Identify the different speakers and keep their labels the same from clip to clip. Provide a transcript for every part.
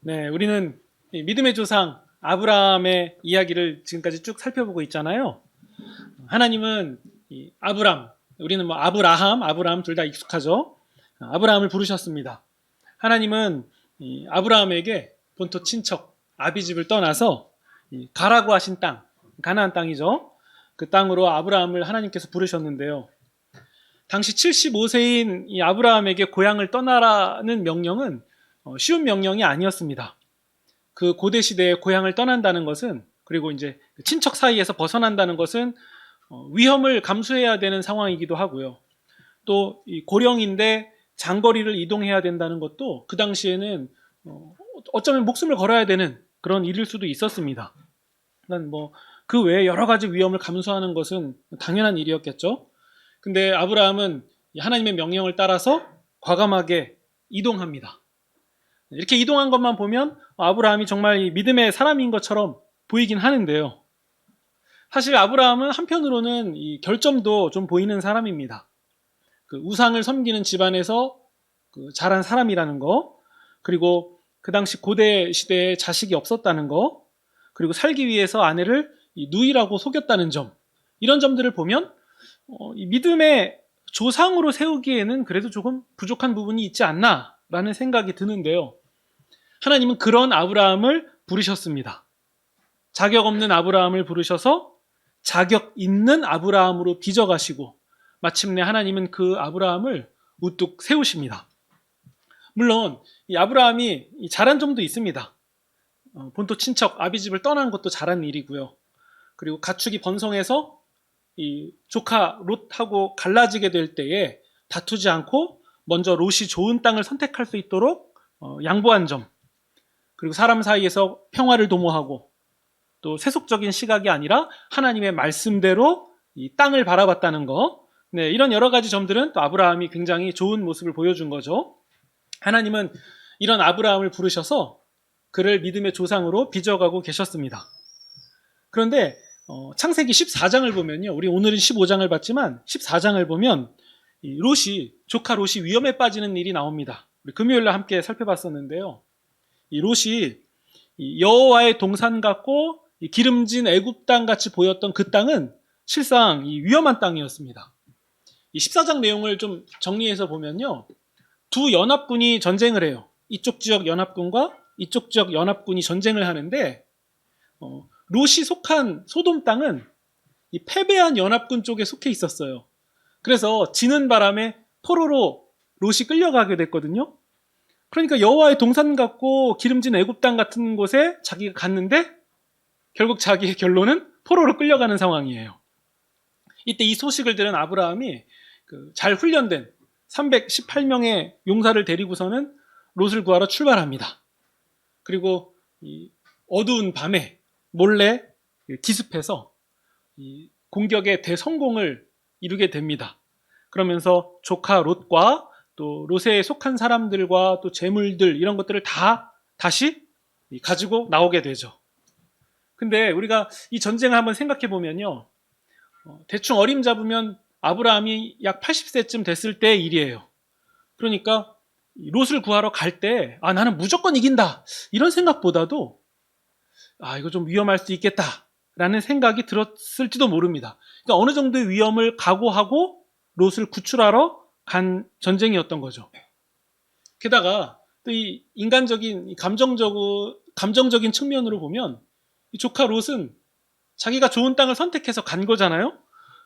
Speaker 1: 네, 우리는 이 믿음의 조상 아브라함의 이야기를 지금까지 쭉 살펴보고 있잖아요. 하나님은 이 아브람, 우리는 뭐 아브라함 둘 다 익숙하죠. 아브라함을 부르셨습니다. 하나님은 이 아브라함에게 본토 친척 아비집을 떠나서 이 가라고 하신 땅, 가나안 땅이죠. 그 땅으로 아브라함을 하나님께서 부르셨는데요. 당시 75세인 이 아브라함에게 고향을 떠나라는 명령은 쉬운 명령이 아니었습니다. 그 고대 시대에 고향을 떠난다는 것은, 그리고 이제 친척 사이에서 벗어난다는 것은 위험을 감수해야 되는 상황이기도 하고요. 또 이 고령인데 장거리를 이동해야 된다는 것도 그 당시에는 어쩌면 목숨을 걸어야 되는 그런 일일 수도 있었습니다. 그 외에 여러 가지 위험을 감수하는 것은 당연한 일이었겠죠. 근데 아브라함은 하나님의 명령을 따라서 과감하게 이동합니다. 이렇게 이동한 것만 보면 아브라함이 정말 믿음의 사람인 것처럼 보이긴 하는데요. 사실 아브라함은 한편으로는 이 결점도 좀 보이는 사람입니다. 그 우상을 섬기는 집안에서 자란 사람이라는 거, 그리고 그 당시 고대 시대에 자식이 없었다는 거, 그리고 살기 위해서 아내를 누이라고 속였다는 점, 이런 점들을 보면 이 믿음의 조상으로 세우기에는 그래도 조금 부족한 부분이 있지 않나라는 생각이 드는데요. 하나님은 그런 아브라함을 부르셨습니다. 자격 없는 아브라함을 부르셔서 자격 있는 아브라함으로 빚어가시고 마침내 하나님은 그 아브라함을 우뚝 세우십니다. 물론 이 아브라함이 잘한 점도 있습니다. 본토 친척 아비집을 떠난 것도 잘한 일이고요. 그리고 가축이 번성해서 이 조카 롯하고 갈라지게 될 때에 다투지 않고 먼저 롯이 좋은 땅을 선택할 수 있도록 양보한 점, 그리고 사람 사이에서 평화를 도모하고 또 세속적인 시각이 아니라 하나님의 말씀대로 이 땅을 바라봤다는 거, 네, 이런 여러 가지 점들은 또 아브라함이 굉장히 좋은 모습을 보여준 거죠. 하나님은 이런 아브라함을 부르셔서 그를 믿음의 조상으로 빚어가고 계셨습니다. 그런데 창세기 14장을 보면요, 우리 오늘은 15장을 봤지만 14장을 보면 이 조카 롯이 위험에 빠지는 일이 나옵니다. 우리 금요일날 함께 살펴봤었는데요. 이 롯이 여호와의 동산 같고 기름진 애굽 땅 같이 보였던 그 땅은 실상 이 위험한 땅이었습니다. 이 14장 내용을 좀 정리해서 보면요, 두 연합군이 전쟁을 해요. 이쪽 지역 연합군과 이쪽 지역 연합군이 전쟁을 하는데 롯이 속한 소돔 땅은 이 패배한 연합군 쪽에 속해 있었어요. 그래서 지는 바람에 포로로 롯이 끌려가게 됐거든요. 그러니까 여호와의 동산 같고 기름진 애굽 땅 같은 곳에 자기가 갔는데 결국 자기의 결론은 포로로 끌려가는 상황이에요. 이때 이 소식을 들은 아브라함이 잘 훈련된 318명의 용사를 데리고서는 롯을 구하러 출발합니다. 그리고 이 어두운 밤에 몰래 기습해서 이 공격의 대성공을 이루게 됩니다. 그러면서 조카 롯과 또 롯에 속한 사람들과 또 재물들, 이런 것들을 다 다시 가지고 나오게 되죠. 근데 우리가 이 전쟁을 한번 생각해 보면요, 대충 어림잡으면 아브라함이 약 80세쯤 됐을 때의 일이에요. 그러니까 롯을 구하러 갈 때 나는 무조건 이긴다, 이런 생각보다도 이거 좀 위험할 수 있겠다 라는 생각이 들었을지도 모릅니다. 그러니까 어느 정도의 위험을 각오하고 롯을 구출하러 간 전쟁이었던 거죠. 게다가 또 이 인간적인 감정적인 측면으로 보면 이 조카 롯은 자기가 좋은 땅을 선택해서 간 거잖아요.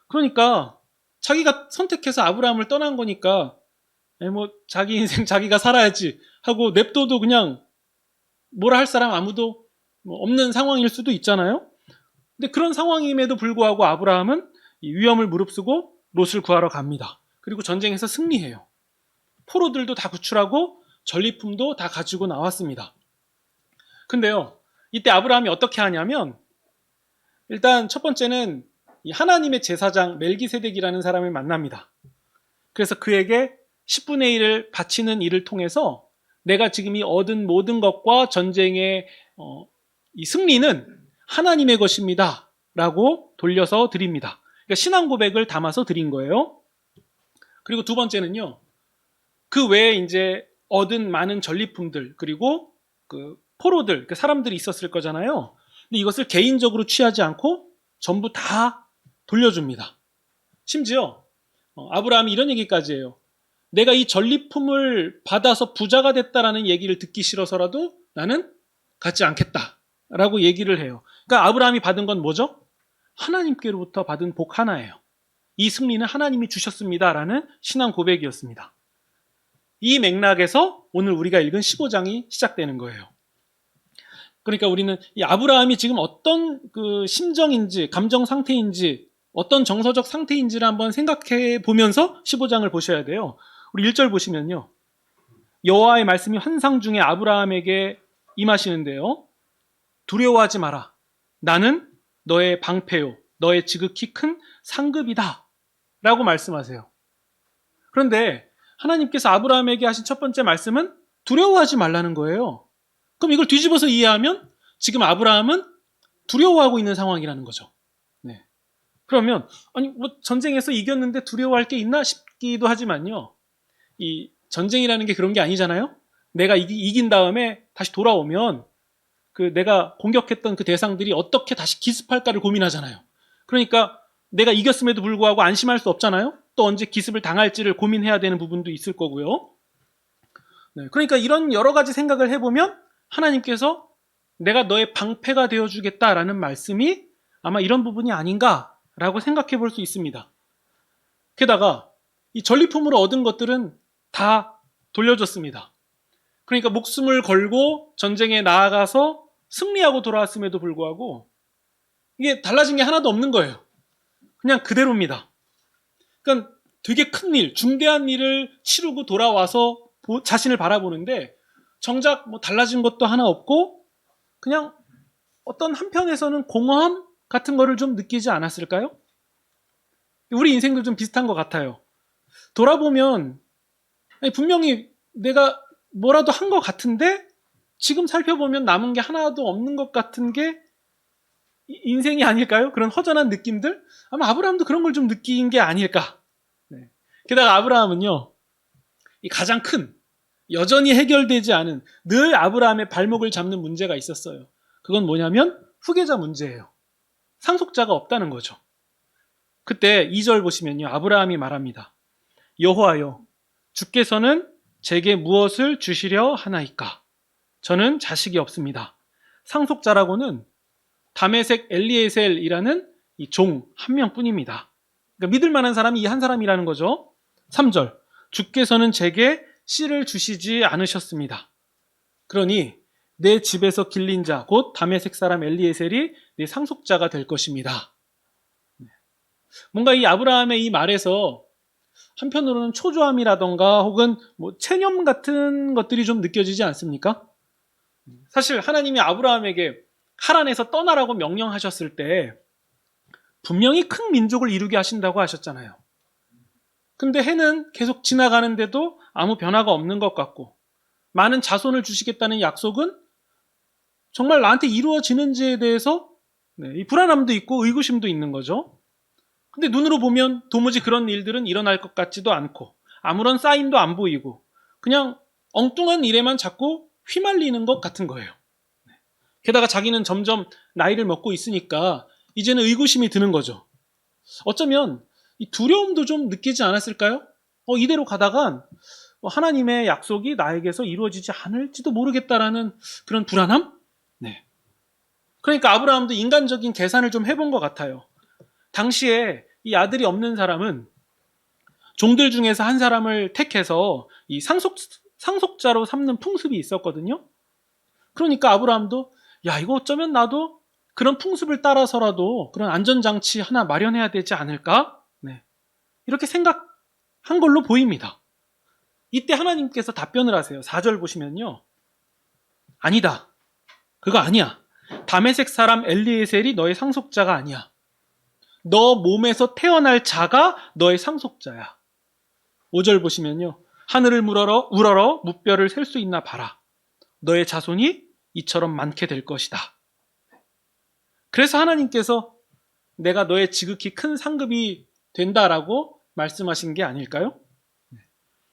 Speaker 1: 그러니까 자기가 선택해서 아브라함을 떠난 거니까 자기 인생 자기가 살아야지 하고 냅둬도 그냥 뭐라 할 사람 아무도 없는 상황일 수도 있잖아요. 근데 그런 상황임에도 불구하고 아브라함은 이 위험을 무릅쓰고 롯을 구하러 갑니다. 그리고 전쟁에서 승리해요. 포로들도 다 구출하고 전리품도 다 가지고 나왔습니다. 근데요, 이때 아브라함이 어떻게 하냐면, 일단 첫 번째는 이 하나님의 제사장 멜기세덱이라는 사람을 만납니다. 그래서 그에게 10분의 1을 바치는 일을 통해서 내가 지금 이 얻은 모든 것과 전쟁의 이 승리는 하나님의 것입니다 라고 돌려서 드립니다. 그러니까 신앙 고백을 담아서 드린 거예요. 그리고 두 번째는요, 그 외에 이제 얻은 많은 전리품들, 그리고 그 포로들, 그러니까 사람들이 있었을 거잖아요. 근데 이것을 개인적으로 취하지 않고 전부 다 돌려줍니다. 심지어 아브라함이 이런 얘기까지 해요. 내가 이 전리품을 받아서 부자가 됐다라는 얘기를 듣기 싫어서라도 나는 갖지 않겠다라고 얘기를 해요. 그러니까 아브라함이 받은 건 뭐죠? 하나님께로부터 받은 복 하나예요. 이 승리는 하나님이 주셨습니다라는 신앙 고백이었습니다. 이 맥락에서 오늘 우리가 읽은 15장이 시작되는 거예요. 그러니까 우리는 이 아브라함이 지금 어떤 그 심정인지, 감정 상태인지, 어떤 정서적 상태인지를 한번 생각해 보면서 15장을 보셔야 돼요. 우리 1절 보시면요. 여호와의 말씀이 환상 중에 아브라함에게 임하시는데요. 두려워하지 마라. 나는 너의 방패요. 너의 지극히 큰 상급이다. 라고 말씀하세요. 그런데 하나님께서 아브라함에게 하신 첫 번째 말씀은 두려워하지 말라는 거예요. 그럼 이걸 뒤집어서 이해하면 지금 아브라함은 두려워하고 있는 상황이라는 거죠. 네. 그러면 아니 뭐 전쟁에서 이겼는데 두려워할 게 있나 싶기도 하지만요. 이 전쟁이라는 게 그런 게 아니잖아요. 내가 이긴 다음에 다시 돌아오면 그 내가 공격했던 그 대상들이 어떻게 다시 기습할까를 고민하잖아요. 그러니까 내가 이겼음에도 불구하고 안심할 수 없잖아요. 또 언제 기습을 당할지를 고민해야 되는 부분도 있을 거고요. 네, 그러니까 이런 여러 가지 생각을 해보면 하나님께서 내가 너의 방패가 되어주겠다라는 말씀이 아마 이런 부분이 아닌가라고 생각해 볼 수 있습니다. 게다가 이 전리품으로 얻은 것들은 다 돌려줬습니다. 그러니까 목숨을 걸고 전쟁에 나아가서 승리하고 돌아왔음에도 불구하고 이게 달라진 게 하나도 없는 거예요. 그냥 그대로입니다. 그러니까 되게 큰 일, 중대한 일을 치르고 돌아와서 자신을 바라보는데 정작 뭐 달라진 것도 하나 없고 그냥 어떤 한편에서는 공허함 같은 거를 좀 느끼지 않았을까요? 우리 인생도 좀 비슷한 것 같아요. 돌아보면 분명히 내가 뭐라도 한 것 같은데 지금 살펴보면 남은 게 하나도 없는 것 같은 게 인생이 아닐까요? 그런 허전한 느낌들? 아마 아브라함도 그런 걸 좀 느낀 게 아닐까. 네. 게다가 아브라함은요, 이 가장 큰, 여전히 해결되지 않은 늘 아브라함의 발목을 잡는 문제가 있었어요. 그건 뭐냐면 후계자 문제예요. 상속자가 없다는 거죠. 그때 2절 보시면요, 아브라함이 말합니다. 여호와여, 주께서는 제게 무엇을 주시려 하나이까? 저는 자식이 없습니다. 상속자라고는 다메섹 엘리에셀이라는 이 종 한 명뿐입니다. 그러니까 믿을 만한 사람이 이 한 사람이라는 거죠. 3절 주께서는 제게 씨를 주시지 않으셨습니다. 그러니 내 집에서 길린 자 곧 다메섹 사람 엘리에셀이 내 상속자가 될 것입니다. 뭔가 이 아브라함의 이 말에서 한편으로는 초조함이라던가 혹은 뭐 체념 같은 것들이 좀 느껴지지 않습니까? 사실 하나님이 아브라함에게 하란에서 떠나라고 명령하셨을 때 분명히 큰 민족을 이루게 하신다고 하셨잖아요. 근데 해는 계속 지나가는데도 아무 변화가 없는 것 같고 많은 자손을 주시겠다는 약속은 정말 나한테 이루어지는지에 대해서 이 불안함도 있고 의구심도 있는 거죠. 근데 눈으로 보면 도무지 그런 일들은 일어날 것 같지도 않고 아무런 사인도 안 보이고 그냥 엉뚱한 일에만 자꾸 휘말리는 것 같은 거예요. 게다가 자기는 점점 나이를 먹고 있으니까 이제는 의구심이 드는 거죠. 어쩌면 이 두려움도 좀 느끼지 않았을까요? 이대로 가다간 하나님의 약속이 나에게서 이루어지지 않을지도 모르겠다라는 그런 불안함? 네. 그러니까 아브라함도 인간적인 계산을 좀 해본 것 같아요. 당시에 이 아들이 없는 사람은 종들 중에서 한 사람을 택해서 이 상속자로 삼는 풍습이 있었거든요. 그러니까 아브라함도 야, 이거 어쩌면 나도 그런 풍습을 따라서라도 그런 안전장치 하나 마련해야 되지 않을까? 네. 이렇게 생각한 걸로 보입니다. 이때 하나님께서 답변을 하세요. 4절 보시면요. 아니다. 그거 아니야. 다메섹 사람 엘리에셀이 너의 상속자가 아니야. 너 몸에서 태어날 자가 너의 상속자야. 5절 보시면요. 하늘을 우러러 무뼈를 셀 수 있나 봐라. 너의 자손이 이처럼 많게 될 것이다. 그래서 하나님께서 내가 너의 지극히 큰 상급이 된다라고 말씀하신 게 아닐까요?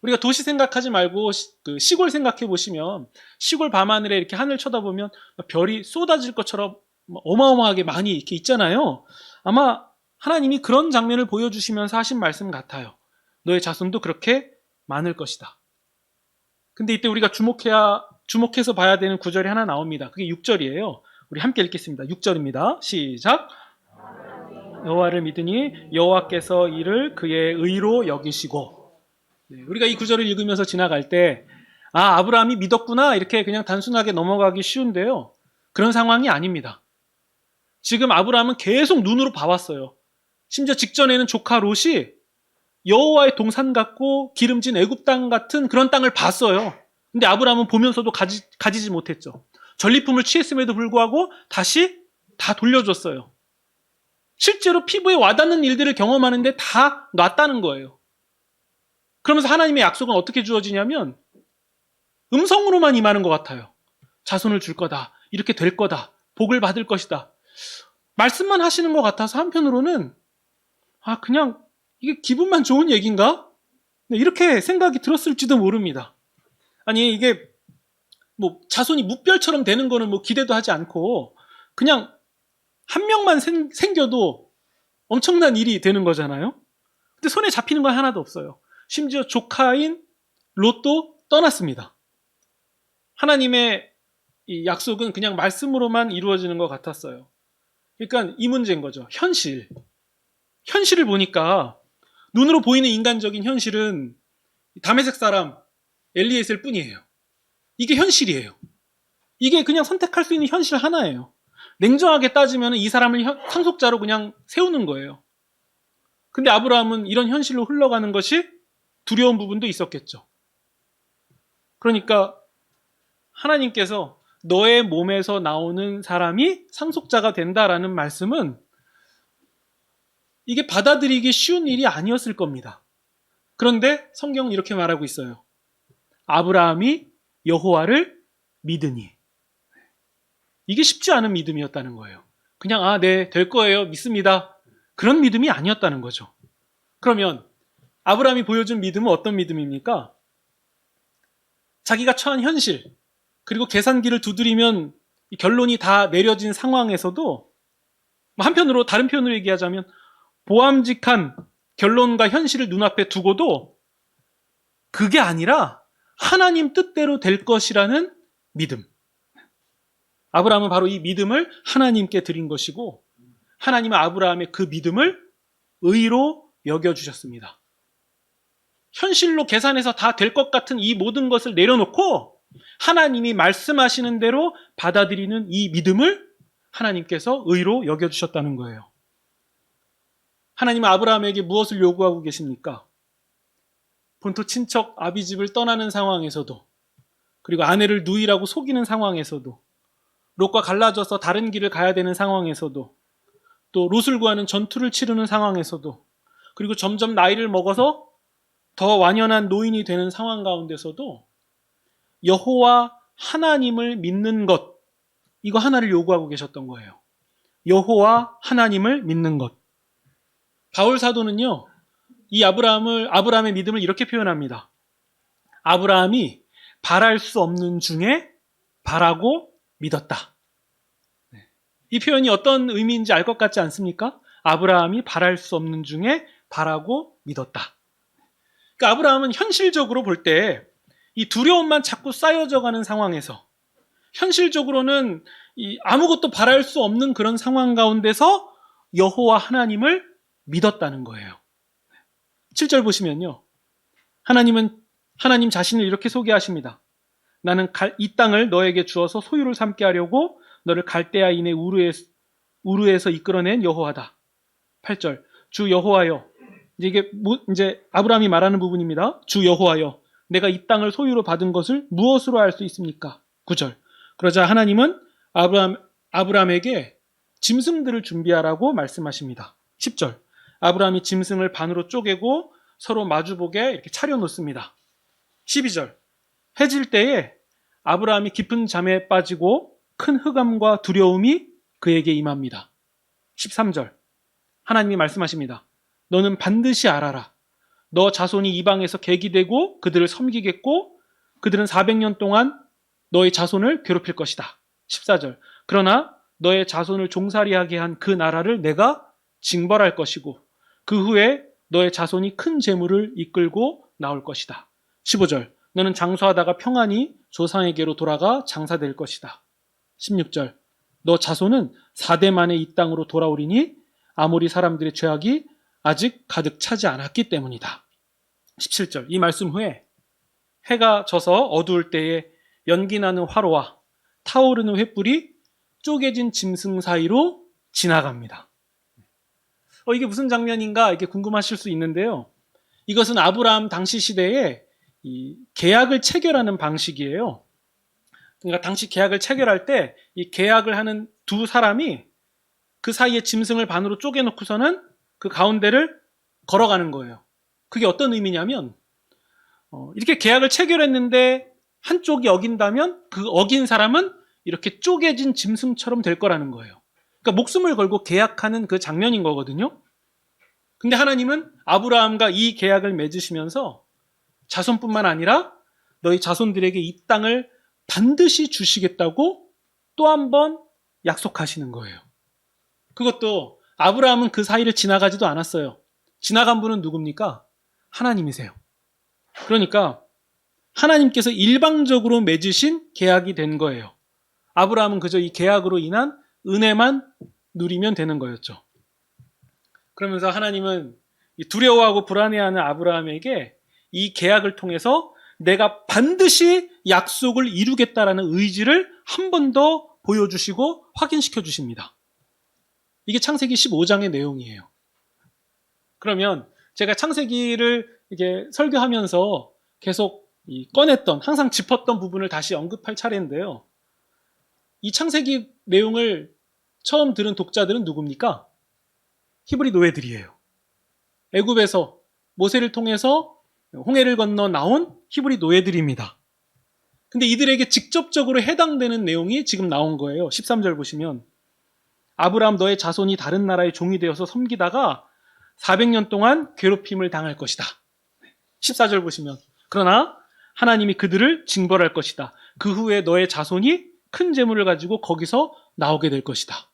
Speaker 1: 우리가 도시 생각하지 말고 그 시골 생각해 보시면 시골 밤하늘에 이렇게 하늘 쳐다보면 별이 쏟아질 것처럼 어마어마하게 많이 이렇게 있잖아요. 아마 하나님이 그런 장면을 보여주시면서 하신 말씀 같아요. 너의 자손도 그렇게 많을 것이다. 근데 이때 우리가 주목해서 봐야 되는 구절이 하나 나옵니다. 그게 6절이에요. 우리 함께 읽겠습니다. 6절입니다. 시작. 여호와를 믿으니 여호와께서 이를 그의 의로 여기시고. 네, 우리가 이 구절을 읽으면서 지나갈 때 아브라함이 믿었구나 이렇게 그냥 단순하게 넘어가기 쉬운데요. 그런 상황이 아닙니다. 지금 아브라함은 계속 눈으로 봐왔어요. 심지어 직전에는 조카 롯이 여호와의 동산 같고 기름진 애굽 땅 같은 그런 땅을 봤어요. 근데 아브라함은 보면서도 가지지 못했죠. 전리품을 취했음에도 불구하고 다시 다 돌려줬어요. 실제로 피부에 와닿는 일들을 경험하는데 다 놨다는 거예요. 그러면서 하나님의 약속은 어떻게 주어지냐면 음성으로만 임하는 것 같아요. 자손을 줄 거다. 이렇게 될 거다. 복을 받을 것이다. 말씀만 하시는 것 같아서 한편으로는 그냥 이게 기분만 좋은 얘기인가? 이렇게 생각이 들었을지도 모릅니다. 아니 이게 뭐 자손이 무별처럼 되는 거는 뭐 기대도 하지 않고 그냥 한 명만 생겨도 엄청난 일이 되는 거잖아요. 근데 손에 잡히는 건 하나도 없어요. 심지어 조카인 롯도 떠났습니다. 하나님의 이 약속은 그냥 말씀으로만 이루어지는 것 같았어요. 그러니까 이 문제인 거죠. 현실을 보니까 눈으로 보이는 인간적인 현실은 다메섹 사람 엘리에셀 뿐이에요. 이게 현실이에요. 이게 그냥 선택할 수 있는 현실 하나예요. 냉정하게 따지면 이 사람을 상속자로 그냥 세우는 거예요. 근데 아브라함은 이런 현실로 흘러가는 것이 두려운 부분도 있었겠죠. 그러니까 하나님께서 너의 몸에서 나오는 사람이 상속자가 된다라는 말씀은 이게 받아들이기 쉬운 일이 아니었을 겁니다. 그런데 성경은 이렇게 말하고 있어요. 아브라함이 여호와를 믿으니. 이게 쉽지 않은 믿음이었다는 거예요. 그냥 네, 될 거예요. 믿습니다. 그런 믿음이 아니었다는 거죠. 그러면 아브라함이 보여준 믿음은 어떤 믿음입니까? 자기가 처한 현실, 그리고 계산기를 두드리면 결론이 다 내려진 상황에서도 한편으로 다른 표현으로 얘기하자면 보암직한 결론과 현실을 눈앞에 두고도 그게 아니라 하나님 뜻대로 될 것이라는 믿음. 아브라함은 바로 이 믿음을 하나님께 드린 것이고 하나님은 아브라함의 그 믿음을 의로 여겨주셨습니다. 현실로 계산해서 다 될 것 같은 이 모든 것을 내려놓고 하나님이 말씀하시는 대로 받아들이는 이 믿음을 하나님께서 의로 여겨주셨다는 거예요. 하나님은 아브라함에게 무엇을 요구하고 계십니까? 본토 친척 아비집을 떠나는 상황에서도, 그리고 아내를 누이라고 속이는 상황에서도, 롯과 갈라져서 다른 길을 가야 되는 상황에서도, 또 롯을 구하는 전투를 치르는 상황에서도, 그리고 점점 나이를 먹어서 더 완연한 노인이 되는 상황 가운데서도 여호와 하나님을 믿는 것, 이거 하나를 요구하고 계셨던 거예요. 여호와 하나님을 믿는 것. 바울 사도는요, 이 아브라함의 믿음을 이렇게 표현합니다. 아브라함이 바랄 수 없는 중에 바라고 믿었다. 이 표현이 어떤 의미인지 알 것 같지 않습니까? 아브라함이 바랄 수 없는 중에 바라고 믿었다. 그러니까 아브라함은 현실적으로 볼 때 이 두려움만 자꾸 쌓여져 가는 상황에서, 현실적으로는 아무것도 바랄 수 없는 그런 상황 가운데서 여호와 하나님을 믿었다는 거예요. 7절 보시면요, 하나님 자신을 이렇게 소개하십니다. 나는 이 땅을 너에게 주어서 소유를 삼게 하려고 너를 갈대아인의 우르에서 이끌어낸 여호와다. 8절, 주 여호와여. 이제 아브라함이 말하는 부분입니다. 주 여호와여, 내가 이 땅을 소유로 받은 것을 무엇으로 알 수 있습니까? 9절, 그러자 하나님은 아브라함에게 짐승들을 준비하라고 말씀하십니다. 10절, 아브라함이 짐승을 반으로 쪼개고 서로 마주보게 이렇게 차려놓습니다. 12절, 해질 때에 아브라함이 깊은 잠에 빠지고 큰 흑암과 두려움이 그에게 임합니다. 13절, 하나님이 말씀하십니다. 너는 반드시 알아라. 너 자손이 이방에서 객이 되고 그들을 섬기겠고 그들은 400년 동안 너의 자손을 괴롭힐 것이다. 14절. 그러나 너의 자손을 종살이하게 한 그 나라를 내가 징벌할 것이고 그 후에 너의 자손이 큰 재물을 이끌고 나올 것이다. 15절. 너는 장수하다가 평안히 조상에게로 돌아가 장사될 것이다. 16절. 너 자손은 4대 만에 이 땅으로 돌아오리니 아모리 사람들의 죄악이 아직 가득 차지 않았기 때문이다. 17절. 이 말씀 후에 해가 져서 어두울 때에 연기나는 화로와 타오르는 횃불이 쪼개진 짐승 사이로 지나갑니다. 이게 무슨 장면인가 이렇게 궁금하실 수 있는데요. 이것은 아브라함 당시 시대에 이 계약을 체결하는 방식이에요. 그러니까 당시 계약을 체결할 때 이 계약을 하는 두 사람이 그 사이에 짐승을 반으로 쪼개놓고서는 그 가운데를 걸어가는 거예요. 그게 어떤 의미냐면 이렇게 계약을 체결했는데 한쪽이 어긴다면 그 어긴 사람은 이렇게 쪼개진 짐승처럼 될 거라는 거예요. 그러니까 목숨을 걸고 계약하는 그 장면인 거거든요. 근데 하나님은 아브라함과 이 계약을 맺으시면서 자손뿐만 아니라 너희 자손들에게 이 땅을 반드시 주시겠다고 또 한 번 약속하시는 거예요. 그것도 아브라함은 그 사이를 지나가지도 않았어요. 지나간 분은 누굽니까? 하나님이세요. 그러니까 하나님께서 일방적으로 맺으신 계약이 된 거예요. 아브라함은 그저 이 계약으로 인한 은혜만 누리면 되는 거였죠. 그러면서 하나님은 두려워하고 불안해하는 아브라함에게 이 계약을 통해서 내가 반드시 약속을 이루겠다라는 의지를 한 번 더 보여주시고 확인시켜 주십니다. 이게 창세기 15장의 내용이에요. 그러면 제가 창세기를 이게 설교하면서 계속 꺼냈던, 항상 짚었던 부분을 다시 언급할 차례인데요. 이 창세기 내용을 처음 들은 독자들은 누굽니까? 히브리 노예들이에요. 애굽에서 모세를 통해서 홍해를 건너 나온 히브리 노예들입니다. 근데 이들에게 직접적으로 해당되는 내용이 지금 나온 거예요. 13절 보시면 아브라함 너의 자손이 다른 나라의 종이 되어서 섬기다가 400년 동안 괴롭힘을 당할 것이다. 14절 보시면 그러나 하나님이 그들을 징벌할 것이다. 그 후에 너의 자손이 큰 재물을 가지고 거기서 나오게 될 것이다.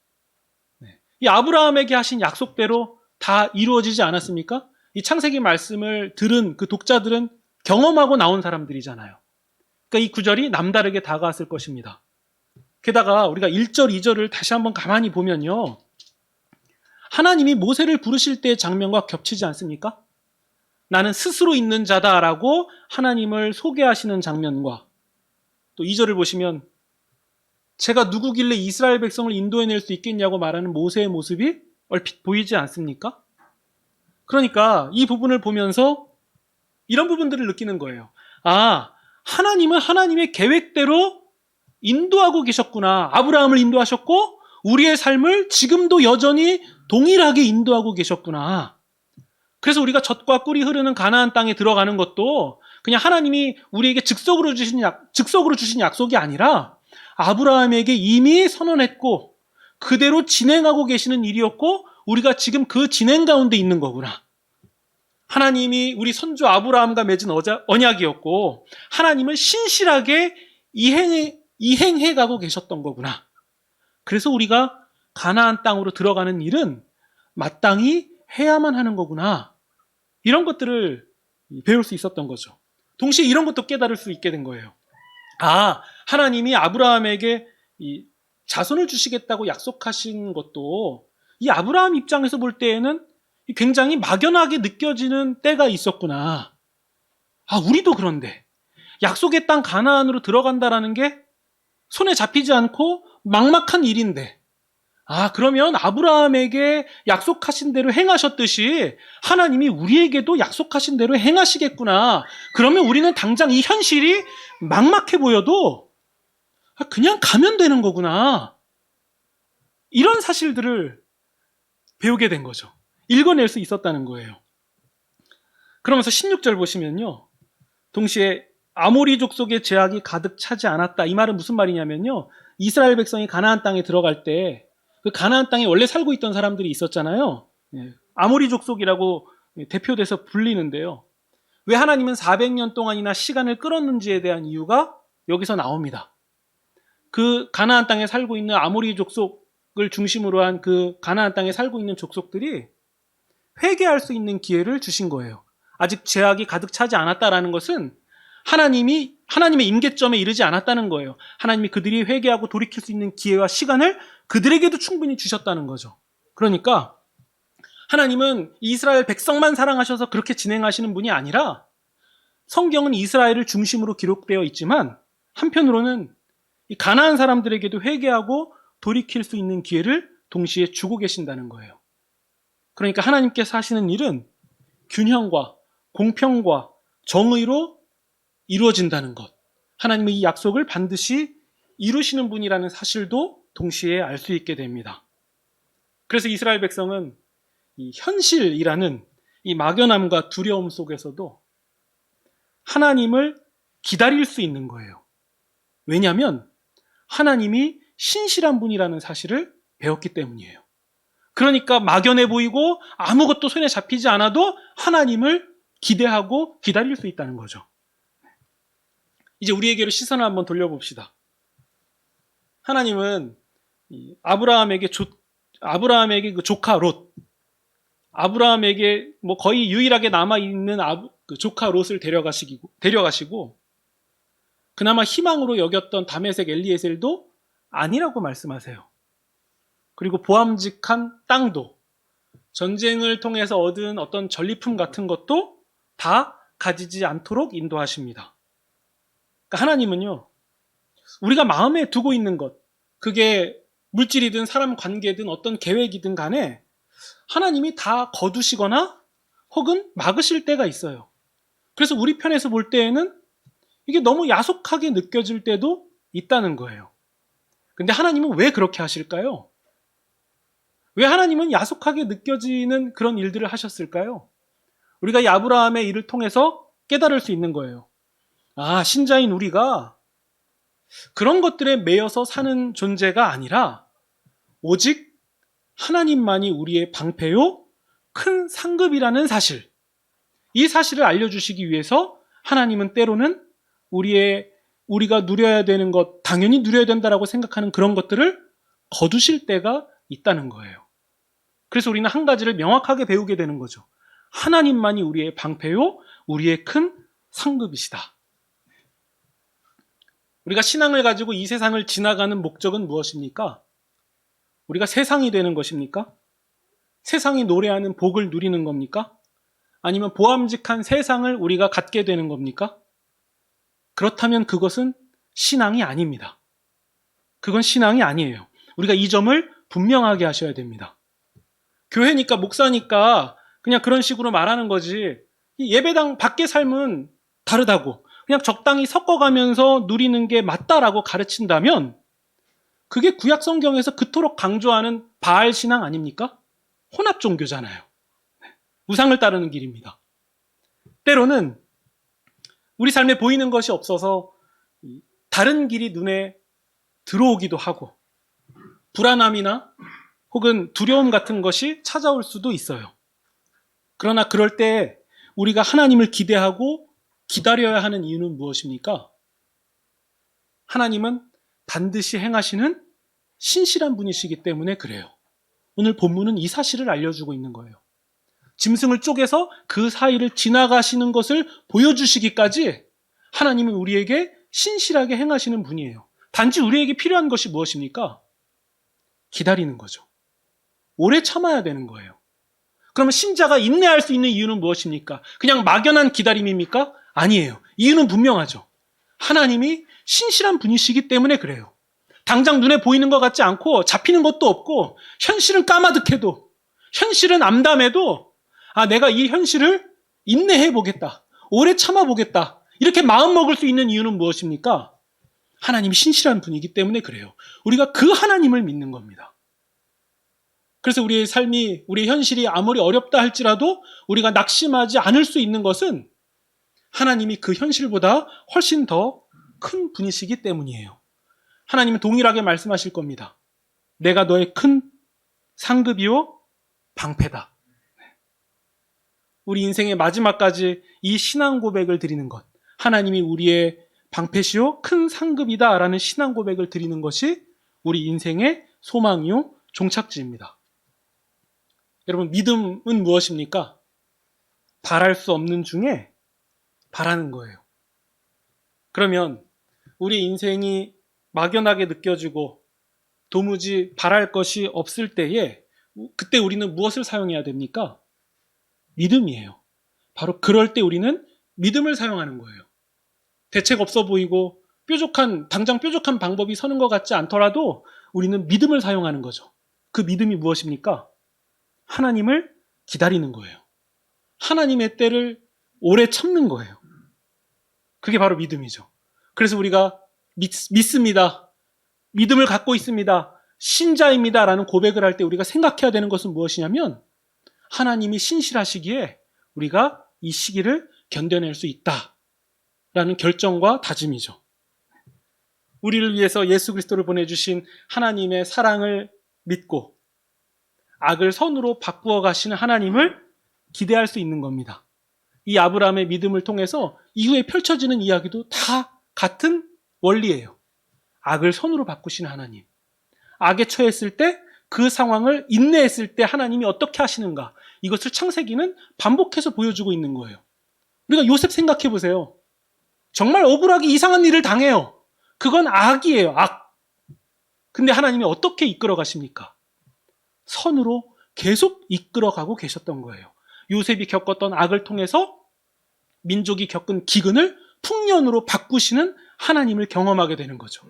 Speaker 1: 이 아브라함에게 하신 약속대로 다 이루어지지 않았습니까? 이 창세기 말씀을 들은 그 독자들은 경험하고 나온 사람들이잖아요. 그러니까 이 구절이 남다르게 다가왔을 것입니다. 게다가 우리가 1절, 2절을 다시 한번 가만히 보면요. 하나님이 모세를 부르실 때의 장면과 겹치지 않습니까? 나는 스스로 있는 자다라고 하나님을 소개하시는 장면과 또 2절을 보시면 제가 누구길래 이스라엘 백성을 인도해낼 수 있겠냐고 말하는 모세의 모습이 얼핏 보이지 않습니까? 그러니까 이 부분을 보면서 이런 부분들을 느끼는 거예요. 아, 하나님은 하나님의 계획대로 인도하고 계셨구나. 아브라함을 인도하셨고 우리의 삶을 지금도 여전히 동일하게 인도하고 계셨구나. 그래서 우리가 젖과 꿀이 흐르는 가나안 땅에 들어가는 것도 그냥 하나님이 우리에게 즉석으로 주신 약속이 아니라 아브라함에게 이미 선언했고 그대로 진행하고 계시는 일이었고 우리가 지금 그 진행 가운데 있는 거구나. 하나님이 우리 선조 아브라함과 맺은 언약이었고 하나님은 신실하게 이행해 가고 계셨던 거구나. 그래서 우리가 가나안 땅으로 들어가는 일은 마땅히 해야만 하는 거구나. 이런 것들을 배울 수 있었던 거죠. 동시에 이런 것도 깨달을 수 있게 된 거예요. 아, 하나님이 아브라함에게 이 자손을 주시겠다고 약속하신 것도 이 아브라함 입장에서 볼 때에는 굉장히 막연하게 느껴지는 때가 있었구나. 아, 우리도 그런데 약속의 땅 가나안으로 들어간다라는 게 손에 잡히지 않고 막막한 일인데 아, 그러면 아브라함에게 약속하신 대로 행하셨듯이 하나님이 우리에게도 약속하신 대로 행하시겠구나. 그러면 우리는 당장 이 현실이 막막해 보여도 그냥 가면 되는 거구나. 이런 사실들을 배우게 된 거죠. 읽어낼 수 있었다는 거예요. 그러면서 16절 보시면요. 동시에 아모리 족속의 죄악이 가득 차지 않았다. 이 말은 무슨 말이냐면요. 이스라엘 백성이 가나안 땅에 들어갈 때 그 가나안 땅에 원래 살고 있던 사람들이 있었잖아요. 아모리 족속이라고 대표돼서 불리는데요. 왜 하나님은 400년 동안이나 시간을 끌었는지에 대한 이유가 여기서 나옵니다. 그 가나안 땅에 살고 있는 아모리 족속을 중심으로 한 그 가나안 땅에 살고 있는 족속들이 회개할 수 있는 기회를 주신 거예요. 아직 죄악이 가득 차지 않았다라는 것은 하나님의 임계점에 이르지 않았다는 거예요. 하나님이 그들이 회개하고 돌이킬 수 있는 기회와 시간을 그들에게도 충분히 주셨다는 거죠. 그러니까 하나님은 이스라엘 백성만 사랑하셔서 그렇게 진행하시는 분이 아니라 성경은 이스라엘을 중심으로 기록되어 있지만 한편으로는 이 가나안 사람들에게도 회개하고 돌이킬 수 있는 기회를 동시에 주고 계신다는 거예요. 그러니까 하나님께서 하시는 일은 균형과 공평과 정의로 이루어진다는 것. 하나님은 이 약속을 반드시 이루시는 분이라는 사실도 동시에 알 수 있게 됩니다. 그래서 이스라엘 백성은 이 현실이라는 이 막연함과 두려움 속에서도 하나님을 기다릴 수 있는 거예요. 왜냐하면 하나님이 신실한 분이라는 사실을 배웠기 때문이에요. 그러니까 막연해 보이고 아무것도 손에 잡히지 않아도 하나님을 기대하고 기다릴 수 있다는 거죠. 이제 우리에게로 시선을 한번 돌려봅시다. 하나님은 아브라함에게 그 조카 롯, 아브라함에게 뭐 거의 유일하게 남아있는 그 조카 롯을 데려가시고 그나마 희망으로 여겼던 다메섹 엘리에셀도 아니라고 말씀하세요. 그리고 보암직한 땅도, 전쟁을 통해서 얻은 어떤 전리품 같은 것도 다 가지지 않도록 인도하십니다. 그러니까 하나님은요, 우리가 마음에 두고 있는 것, 그게 물질이든 사람 관계든 어떤 계획이든 간에 하나님이 다 거두시거나 혹은 막으실 때가 있어요. 그래서 우리 편에서 볼 때에는 이게 너무 야속하게 느껴질 때도 있다는 거예요. 근데 하나님은 왜 그렇게 하실까요? 왜 하나님은 야속하게 느껴지는 그런 일들을 하셨을까요? 우리가 이 아브라함의 일을 통해서 깨달을 수 있는 거예요. 아, 신자인 우리가 그런 것들에 매여서 사는 존재가 아니라 오직 하나님만이 우리의 방패요, 큰 상급이라는 사실. 이 사실을 알려주시기 위해서 하나님은 때로는 우리가 누려야 되는 것, 당연히 누려야 된다라고 생각하는 그런 것들을 거두실 때가 있다는 거예요. 그래서 우리는 한 가지를 명확하게 배우게 되는 거죠. 하나님만이 우리의 방패요, 우리의 큰 상급이시다. 우리가 신앙을 가지고 이 세상을 지나가는 목적은 무엇입니까? 우리가 세상이 되는 것입니까? 세상이 노래하는 복을 누리는 겁니까? 아니면 보암직한 세상을 우리가 갖게 되는 겁니까? 그렇다면 그것은 신앙이 아닙니다. 그건 신앙이 아니에요. 우리가 이 점을 분명하게 하셔야 됩니다. 교회니까 목사니까 그냥 그런 식으로 말하는 거지, 이 예배당 밖의 삶은 다르다고 그냥 적당히 섞어가면서 누리는 게 맞다라고 가르친다면 그게 구약 성경에서 그토록 강조하는 바알 신앙 아닙니까? 혼합 종교잖아요. 우상을 따르는 길입니다. 때로는 우리 삶에 보이는 것이 없어서 다른 길이 눈에 들어오기도 하고 불안함이나 혹은 두려움 같은 것이 찾아올 수도 있어요. 그러나 그럴 때 우리가 하나님을 기대하고 기다려야 하는 이유는 무엇입니까? 하나님은 반드시 행하시는 신실한 분이시기 때문에 그래요. 오늘 본문은 이 사실을 알려주고 있는 거예요. 짐승을 쪼개서 그 사이를 지나가시는 것을 보여주시기까지 하나님은 우리에게 신실하게 행하시는 분이에요. 단지 우리에게 필요한 것이 무엇입니까? 기다리는 거죠. 오래 참아야 되는 거예요. 그러면 신자가 인내할 수 있는 이유는 무엇입니까? 그냥 막연한 기다림입니까? 아니에요. 이유는 분명하죠. 하나님이 신실한 분이시기 때문에 그래요. 당장 눈에 보이는 것 같지 않고 잡히는 것도 없고 현실은 까마득해도 현실은 암담해도 내가 이 현실을 인내해 보겠다. 오래 참아 보겠다. 이렇게 마음먹을 수 있는 이유는 무엇입니까? 하나님이 신실한 분이기 때문에 그래요. 우리가 그 하나님을 믿는 겁니다. 그래서 우리의 삶이, 우리의 현실이 아무리 어렵다 할지라도 우리가 낙심하지 않을 수 있는 것은 하나님이 그 현실보다 훨씬 더 큰 분이시기 때문이에요. 하나님은 동일하게 말씀하실 겁니다. 내가 너의 큰 상급이요 방패다. 우리 인생의 마지막까지 이 신앙 고백을 드리는 것, 하나님이 우리의 방패시오 큰 상급이다 라는 신앙 고백을 드리는 것이 우리 인생의 소망이요 종착지입니다. 여러분, 믿음은 무엇입니까? 바랄 수 없는 중에 바라는 거예요. 그러면 우리 인생이 막연하게 느껴지고 도무지 바랄 것이 없을 때에 그때 우리는 무엇을 사용해야 됩니까? 믿음이에요. 바로 그럴 때 우리는 믿음을 사용하는 거예요. 대책 없어 보이고 당장 뾰족한 방법이 서는 것 같지 않더라도 우리는 믿음을 사용하는 거죠. 그 믿음이 무엇입니까? 하나님을 기다리는 거예요. 하나님의 때를 오래 참는 거예요. 그게 바로 믿음이죠. 그래서 우리가 믿습니다. 믿음을 갖고 있습니다. 신자입니다. 라는 고백을 할 때 우리가 생각해야 되는 것은 무엇이냐면 하나님이 신실하시기에 우리가 이 시기를 견뎌낼 수 있다. 라는 결정과 다짐이죠. 우리를 위해서 예수 그리스도를 보내주신 하나님의 사랑을 믿고 악을 선으로 바꾸어 가시는 하나님을 기대할 수 있는 겁니다. 이 아브라함의 믿음을 통해서 이후에 펼쳐지는 이야기도 다 같은 원리예요. 악을 선으로 바꾸시는 하나님. 악에 처했을 때 그 상황을 인내했을 때 하나님이 어떻게 하시는가. 이것을 창세기는 반복해서 보여주고 있는 거예요. 우리가 요셉 생각해 보세요. 정말 억울하게 이상한 일을 당해요. 그건 악이에요. 악. 근데 하나님이 어떻게 이끌어 가십니까? 선으로 계속 이끌어가고 계셨던 거예요. 요셉이 겪었던 악을 통해서 민족이 겪은 기근을 풍년으로 바꾸시는 하나님을 경험하게 되는 거죠.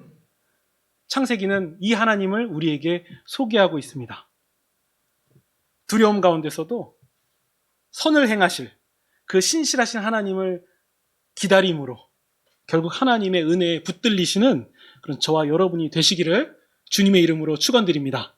Speaker 1: 창세기는 이 하나님을 우리에게 소개하고 있습니다. 두려움 가운데서도 선을 행하실 그 신실하신 하나님을 기다림으로 결국 하나님의 은혜에 붙들리시는 그런 저와 여러분이 되시기를 주님의 이름으로 축원드립니다.